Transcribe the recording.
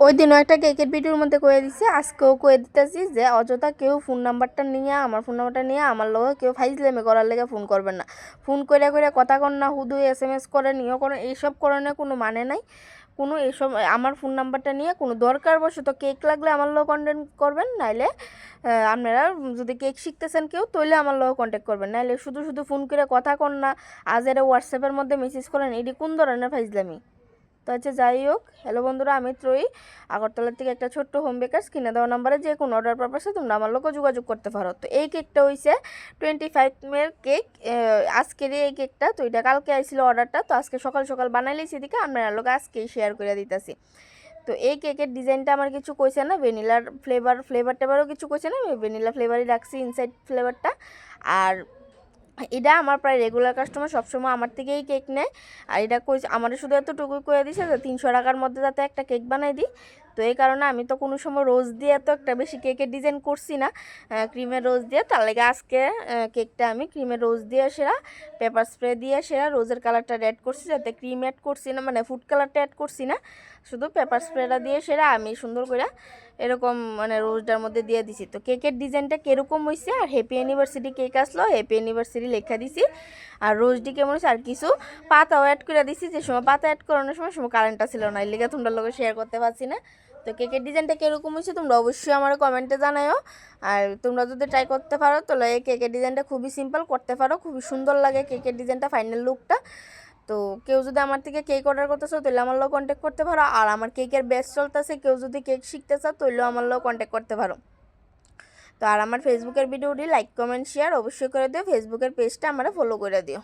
ওই দিনও একটা কেকের ভিডিওর মধ্যে কয়ে দিছে, আজকেও কয়ে দিতেছি যে অযথা কেউ ফোন নাম্বারটা নিয়ে আমার ফোন নাম্বারটা নিয়ে আমার লোক কেউ ফাইজলেমে করার লেগে ফোন করবেন না। ফোন করে কথা কন না, হুদু SMS করেন ইয়ে করেন, এইসব করণে কোনো মানে নাই। কোনো এইসব আমার ফোন নাম্বারটা নিয়ে কোনো দরকার বসে তো কেক লাগলে আমার লোক কন্ট্যাক্ট করবেন, নাইলে আপনারা যদি কেক শিখতেছেন কেউ তৈলে আমার লোক কন্ট্যাক্ট করবেন, নাইলে শুধু শুধু ফোন করে কথা কন না, আজ এরা হোয়াটসঅ্যাপের মধ্যে মেসেজ করেন, এটি কোন ধরনের ফাইজলামি। তো আচ্ছা যাই হোক, হ্যালো বন্ধুরা, আমি ত্রয়ী আগরতলার থেকে একটা ছোট্ট হোম বেকার্স, কিনে দেওয়া নাম্বারে যে কোনো অর্ডার পারপাসে তোমরা আমার লোক যোগাযোগ করতে পারো। তো এই কেকটা হইছে 25 কেক, আজকের এই কেকটা। তো এটা কালকে আইছিল অর্ডারটা, তো আজকে সকাল সকাল বানাইলেছি দিকে আপনার লোক আজকেই শেয়ার করে দিতেছি। তো এই কেকের ডিজাইনটা আমার কিছু কইছে না, ভ্যানিলার ফ্লেভার টেভারও কিছু কইছে না, আমি ভ্যানিলা ফ্লেভারই রাখছি ইনসাইড ফ্লেভারটা। আর এটা আমার প্রায় রেগুলার কাস্টমার, সবসময় আমার থেকেই কেক নেয়। আর এটা কই আমার শুধু এতটুকু কয়ে দিছে যে 300 টাকার মধ্যে যাতে একটা কেক বানাই দিই। তো এই কারণে আমি তো কোনো সময় রোজ দিয়ে তো একটা বেশি কেকের ডিজাইন করছি না, ক্রিমের রোজ দিয়ে। তার লেগে আজকে কেকটা আমি ক্রিমের রোজ দিয়ে সেরা, পেপার স্প্রে দিয়ে সেরা, রোজের কালারটা অ্যাড করছি, যাতে ক্রিম অ্যাড করছি না, মানে ফুড কালারটা অ্যাড করছি না, শুধু পেপার স্প্রেটা দিয়ে সেরা আমি সুন্দর করে এরকম মানে রোজটার মধ্যে দিয়ে দিছি। তো কেকের ডিজাইনটা কীরকম হয়েছে, আর হ্যাপি অ্যানিভার্সারি কেক আসলো, হ্যাপি অ্যানিভার্সারি লেখা দিছি। আর রোজটি কেমন হয়েছে, আর কিছু পাতাও অ্যাড করে দিছি, যে সময় পাতা অ্যাড করানোর সময় কারেন্টটা ছিল না, এর লেগে তোমরা লোকে শেয়ার করতে পারছি না। তো কেকের ডিজাইনটা কীরকম হয়েছে তোমরা অবশ্যই আমার কমেন্টে জানাও। আর তোমরা যদি ট্রাই করতে পারো তাহলে এই কেকের ডিজাইনটা খুবই সিম্পল করতে পারো, খুবই সুন্দর লাগে কেকের ডিজাইনটা, ফাইনাল লুকটা। তো কেউ যদি আমার থেকে কেক অর্ডার করতে চাও তাহলে আমার লোক কন্ট্যাক্ট করতে পারো। আর আমার কেকের ব্যাচ চলতেছে, কেউ যদি কেক শিখতে চাও তাহলেও আমার লোক কন্ট্যাক্ট করতে পারো। তো আর আমার ফেসবুকের ভিডিওটি লাইক কমেন্ট শেয়ার অবশ্যই করে দিও, ফেসবুকের পেজটা আমরা ফলো করে দিও।